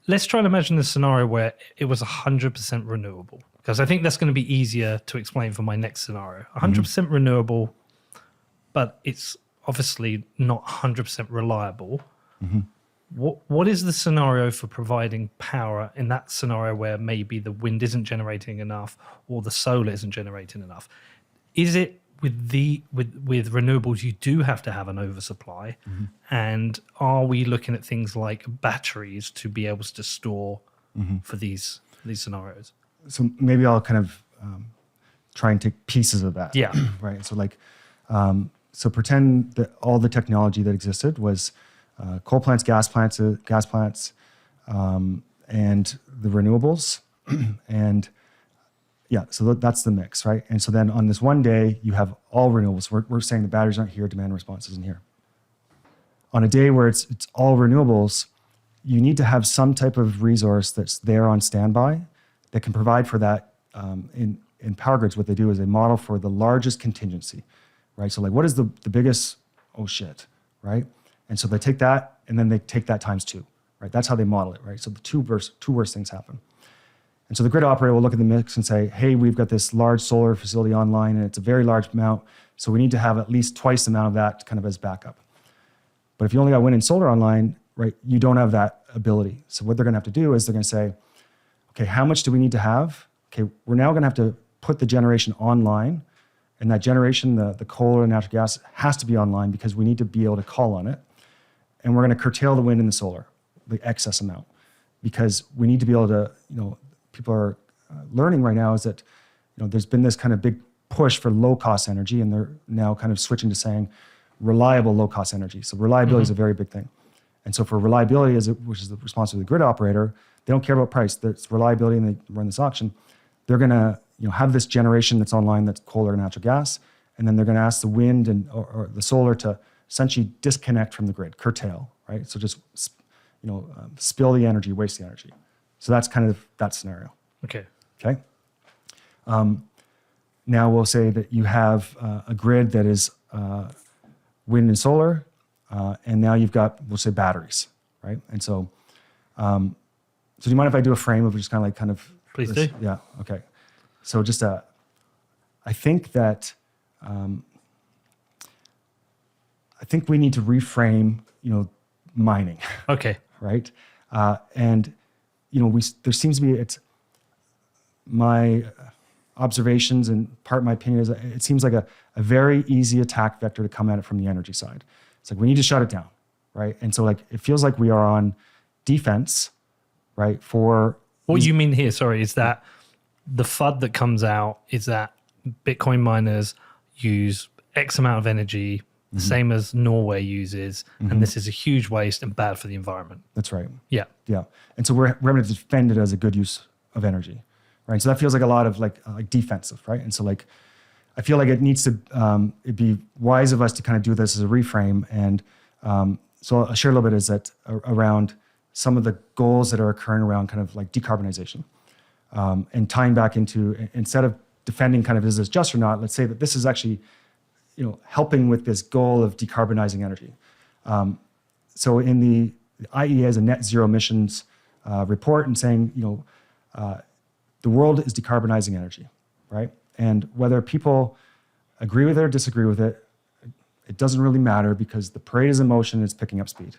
Let's try and imagine the scenario where it was 100% renewable, because I think that's going to be easier to explain for my next scenario. 100% renewable, but it's obviously not 100% reliable. What is the scenario for providing power in that scenario where maybe the wind isn't generating enough or the solar isn't generating enough? Is it with renewables, you do have to have an oversupply, and are we looking at things like batteries to be able to store for these scenarios? So maybe I'll kind of try and take pieces of that. Yeah. Right. So so pretend that all the technology that existed was coal plants, gas plants, and the renewables, and yeah, so that's the mix, right? And so then on this one day, you have all renewables. We're saying the batteries aren't here, demand response isn't here. On a day where it's all renewables, you need to have some type of resource that's there on standby that can provide for that. In power grids, what they do is they model for the largest contingency, right? So like, what is the biggest, oh shit, right? And so they take that and then they take that times 2, right? That's how they model it, right? So the two worst things happen. And so the grid operator will look at the mix and say, hey, we've got this large solar facility online and it's a very large amount, so we need to have at least twice the amount of that kind of as backup. But if you only got wind and solar online, right, you don't have that ability. So what they're gonna have to do is they're gonna say, okay, how much do we need to have? Okay, we're now gonna have to put the generation online, and that generation, the coal or natural gas, has to be online because we need to be able to call on it. And we're gonna curtail the wind and the solar, the excess amount, because we need to be able to, people are learning right now is that, there's been this kind of big push for low cost energy, and they're now kind of switching to saying reliable low cost energy. So reliability is a very big thing. And so for reliability, which is the responsibility of the grid operator, they don't care about price. It's reliability, and they run this auction. They're gonna have this generation that's online that's coal or natural gas, and then they're gonna ask the wind or the solar to essentially disconnect from the grid, curtail, right? So just spill the energy, waste the energy. So that's kind of that scenario. Okay. Now we'll say that you have a grid that is wind and solar, and now you've got, we'll say, batteries, right? And so, so do you mind if I do a frame of just kind of Please this? do. Yeah. Okay. So just I think that we need to reframe, mining. Okay. Right. And there seems to be, it's my observations and part of my opinion is that it seems like a very easy attack vector to come at it from the energy side. It's like, we need to shut it down, right? And so it feels like we are on defense, right? What you mean here, sorry, is that the FUD that comes out is that Bitcoin miners use X amount of energy, the same as Norway uses, and this is a huge waste and bad for the environment. That's right. Yeah. Yeah. And so we're going to defend it as a good use of energy, right? So that feels like a lot of like defensive, right? And so I feel like it needs to, it'd be wise of us to kind of do this as a reframe. And so I'll share a little bit is that around some of the goals that are occurring around kind of like decarbonization, and tying back into, instead of defending kind of is this just or not, let's say that this is actually, helping with this goal of decarbonizing energy. So in the IEA has a net zero emissions report and saying, the world is decarbonizing energy, right? And whether people agree with it or disagree with it, it doesn't really matter because the parade is in motion and it's picking up speed,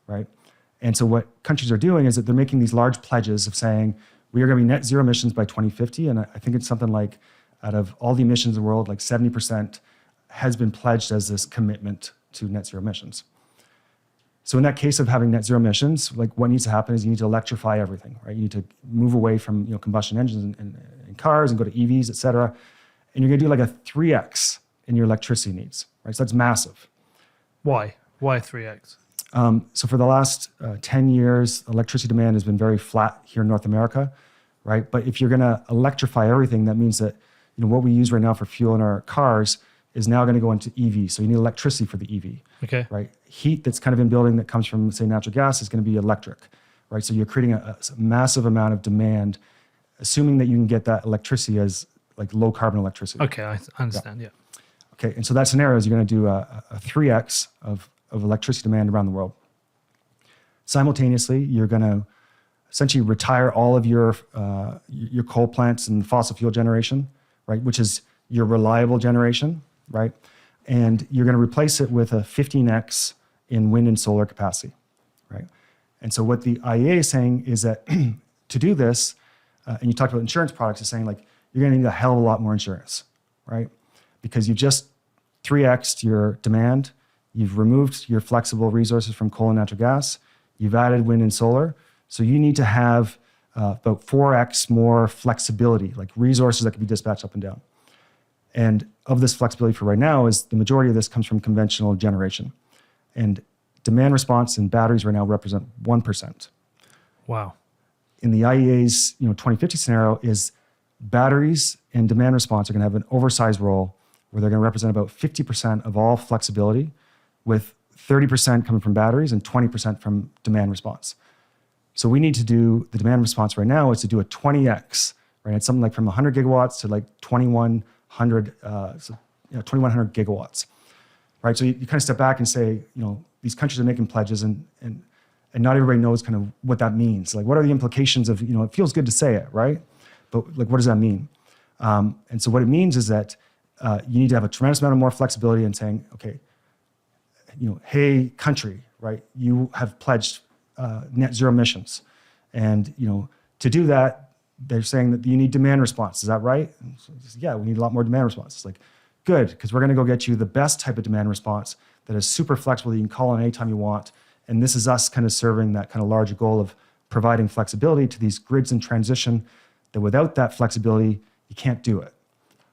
right? And so what countries are doing is that they're making these large pledges of saying, we are gonna be net zero emissions by 2050. And I think it's something like, out of all the emissions in the world, like 70% has been pledged as this commitment to net zero emissions. So in that case of having net zero emissions, like what needs to happen is you need to electrify everything, right? You need to move away from combustion engines and cars and go to EVs, et cetera. And you're gonna do like a 3x in your electricity needs, right? So that's massive. Why? Why 3x? So for the last 10 years, electricity demand has been very flat here in North America, right? But if you're gonna electrify everything, that means that what we use right now for fuel in our cars is now going to go into EV. So you need electricity for the EV, okay, right? Heat that's kind of in building that comes from, say, natural gas is going to be electric, right? So you're creating a massive amount of demand, assuming that you can get that electricity as like low carbon electricity. Okay, I understand, yeah. Okay, and so that scenario is you're going to do a 3x of electricity demand around the world. Simultaneously, you're going to essentially retire all of your coal plants and fossil fuel generation, right, which is your reliable generation, right? And you're going to replace it with a 15x in wind and solar capacity, right? And so what the IEA is saying is that to do this, and you talked about insurance products, is saying like you're going to need a hell of a lot more insurance, right? Because you've just 3x'd your demand, you've removed your flexible resources from coal and natural gas, you've added wind and solar, so you need to have about 4x more flexibility, like resources that can be dispatched up and down. And of this flexibility for right now is the majority of this comes from conventional generation. And demand response in batteries right now represent 1%. Wow. In the IEA's 2050 scenario is batteries and demand response are going to have an oversized role where they're going to represent about 50% of all flexibility, with 30% coming from batteries and 20% from demand response. So we need to do the demand response right now is to do a 20x, right? It's something like from 100 gigawatts to like 2100 gigawatts, right? So you kind of step back and say, these countries are making pledges and not everybody knows kind of what that means. Like, what are the implications of, it feels good to say it, right? But like, what does that mean? And so what it means is that you need to have a tremendous amount of more flexibility in saying, okay, hey, country, right? You have pledged net zero emissions. And, to do that, they're saying that you need demand response. Is that right? And so yeah, we need a lot more demand response. It's like, good, because we're going to go get you the best type of demand response that is super flexible, that you can call on anytime you want. And this is us kind of serving that kind of larger goal of providing flexibility to these grids in transition, that without that flexibility, you can't do it,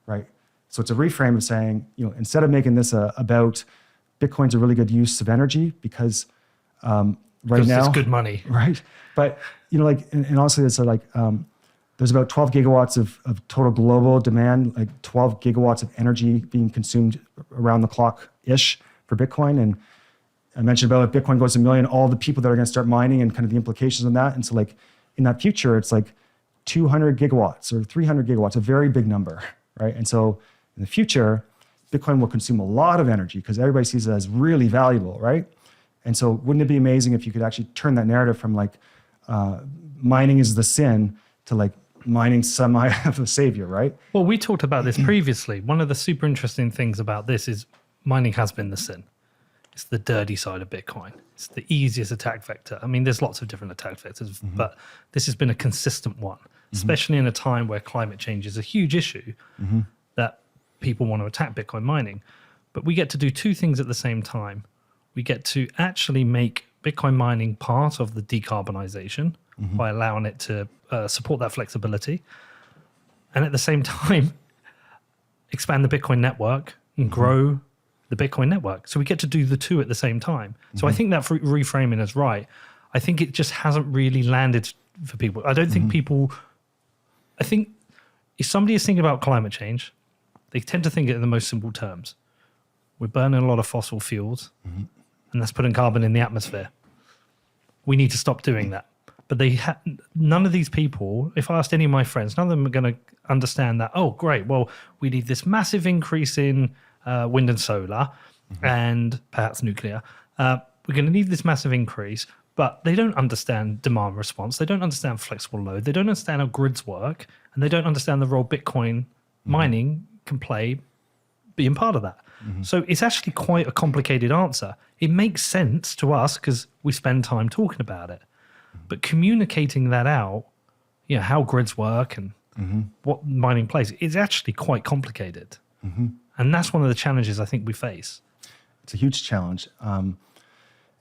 right? So it's a reframe of saying, instead of making this about Bitcoin's a really good use of energy because right now it's good money, right? But and honestly, it's like there's about 12 gigawatts of total global demand, like 12 gigawatts of energy being consumed around the clock ish for Bitcoin. And I mentioned about if Bitcoin goes to 1 million, all the people that are going to start mining and kind of the implications of that. And so like in that future, it's like 200 gigawatts or 300 gigawatts, a very big number, right? And so in the future, Bitcoin will consume a lot of energy because everybody sees it as really valuable, right? And so wouldn't it be amazing if you could actually turn that narrative from like mining is the sin to like mining semi of a savior, right? Well, we talked about this previously. One of the super interesting things about this is mining has been the sin. It's the dirty side of Bitcoin. It's the easiest attack vector. I mean, there's lots of different attack vectors, but this has been a consistent one, especially in a time where climate change is a huge issue that people want to attack Bitcoin mining. But we get to do two things at the same time. We get to actually make Bitcoin mining part of the decarbonisation by allowing it to support that flexibility. And at the same time, expand the Bitcoin network and grow the Bitcoin network. So we get to do the two at the same time. So I think that reframing is right. I think it just hasn't really landed for people. I don't think I think if somebody is thinking about climate change, they tend to think it in the most simple terms. We're burning a lot of fossil fuels and that's putting carbon in the atmosphere. We need to stop doing that. But none of these people, if I asked any of my friends, none of them are going to understand that, oh, great, well, we need this massive increase in wind and solar and perhaps nuclear. We're going to need this massive increase, but they don't understand demand response. They don't understand flexible load. They don't understand how grids work, and they don't understand the role Bitcoin mining can play being part of that. So it's actually quite a complicated answer. It makes sense to us because we spend time talking about it. But communicating that out, how grids work and what mining plays, is actually quite complicated. And that's one of the challenges I think we face. It's a huge challenge.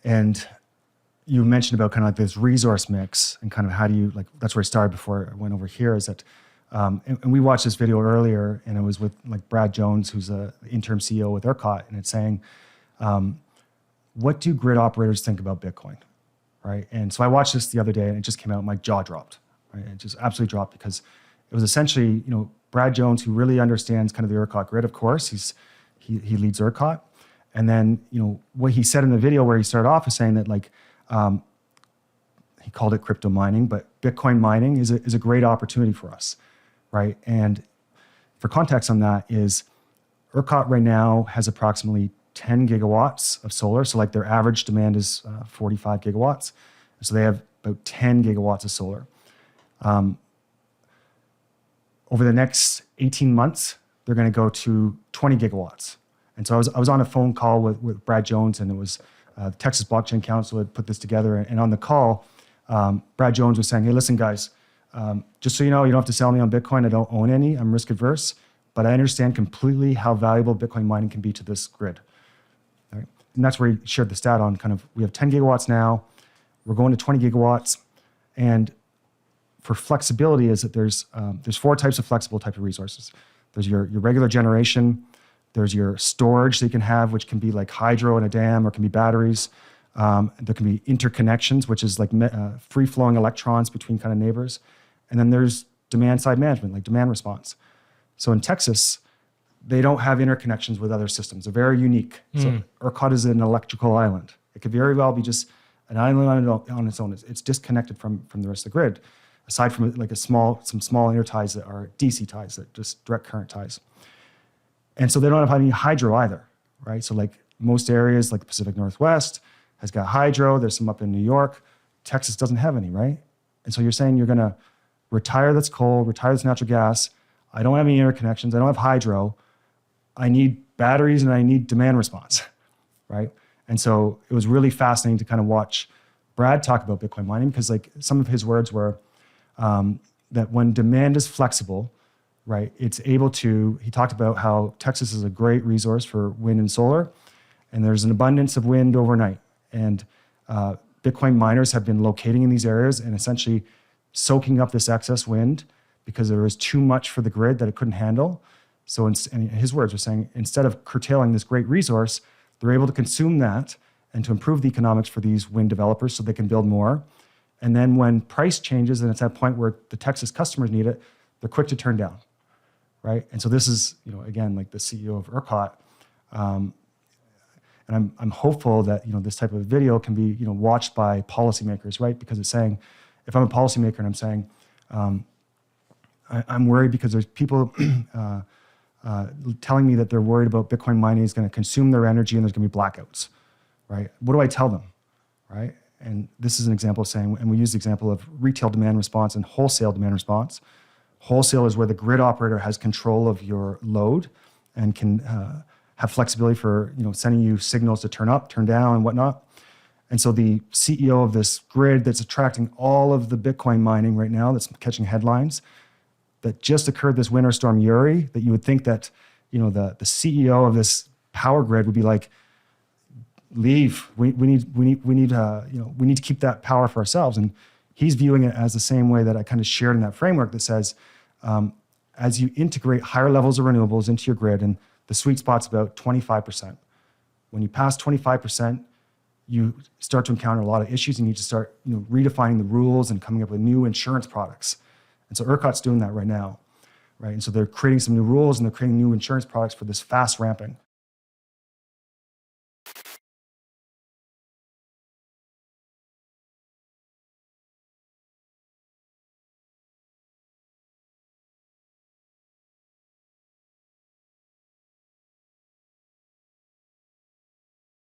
And you mentioned about kind of like this resource mix and kind of how do you, like, that's where I started before I went over here, is that, and we watched this video earlier and it was with like Brad Jones, who's the interim CEO with ERCOT, and it's saying, what do grid operators think about Bitcoin? Right. And so I watched this the other day and it just came out, my jaw dropped, right? It just absolutely dropped because it was essentially, Brad Jones, who really understands kind of the ERCOT grid, of course, he leads ERCOT. And then, what he said in the video where he started off is saying that like, he called it crypto mining, but Bitcoin mining is a great opportunity for us, right? And for context on that is ERCOT right now has approximately 10 gigawatts of solar. So like their average demand is 45 gigawatts. So they have about 10 gigawatts of solar. Over the next 18 months, they're going to go to 20 gigawatts. And so I was on a phone call with Brad Jones, and it was the Texas Blockchain Council had put this together. And on the call, Brad Jones was saying, hey, listen, guys, just so you know, you don't have to sell me on Bitcoin. I don't own any. I'm risk adverse. But I understand completely how valuable Bitcoin mining can be to this grid. Right? And that's where he shared the stat on kind of, we have 10 gigawatts now. We're going to 20 gigawatts. And for flexibility is that there's 4 types of flexible type of resources. There's your regular generation. There's your storage that you can have, which can be like hydro in a dam or can be batteries. There can be interconnections, which is like free-flowing electrons between kind of neighbors. And then there's demand-side management, like demand response. So in Texas, they don't have interconnections with other systems. They're very unique. So ERCOT is an electrical island. It could very well be just an island on its own. It's disconnected from the rest of the grid, aside from like some small interties that are DC ties, that just direct current ties. And so they don't have any hydro either, right? So like most areas, like the Pacific Northwest, has got hydro. There's some up in New York. Texas doesn't have any, right? And so you're saying you're going to retire this coal, retire this natural gas. I don't have any interconnections. I don't have hydro. I need batteries and I need demand response, right? And so it was really fascinating to kind of watch Brad talk about Bitcoin mining, because like some of his words were that when demand is flexible, right, it's able to, he talked about how Texas is a great resource for wind and solar, and there's an abundance of wind overnight. And Bitcoin miners have been locating in these areas and essentially soaking up this excess wind because there was too much for the grid that it couldn't handle. So, and his words were saying, instead of curtailing this great resource, they're able to consume that and to improve the economics for these wind developers so they can build more. And then when price changes and it's at a point where the Texas customers need it, they're quick to turn down, right? And so this is, again, like the CEO of ERCOT. And I'm hopeful that, this type of video can be, watched by policymakers, right? Because it's saying, if I'm a policymaker and I'm saying, I'm worried because there's people telling me that they're worried about Bitcoin mining is going to consume their energy and there's going to be blackouts, right? What do I tell them, right? And this is an example of saying, and we use the example of retail demand response and wholesale demand response. Wholesale is where the grid operator has control of your load and can have flexibility for sending you signals to turn up, turn down, and whatnot. And so the CEO of this grid that's attracting all of the Bitcoin mining right now, that's catching headlines, that just occurred this winter storm Uri, that you would think that the CEO of this power grid would be like, leave. We need to keep that power for ourselves. And he's viewing it as the same way that I kind of shared in that framework that says, as you integrate higher levels of renewables into your grid, and the sweet spot's about 25%. When you pass 25%, you start to encounter a lot of issues and you need to start redefining the rules and coming up with new insurance products. And so ERCOT's doing that right now, right? And so they're creating some new rules and they're creating new insurance products for this fast ramping.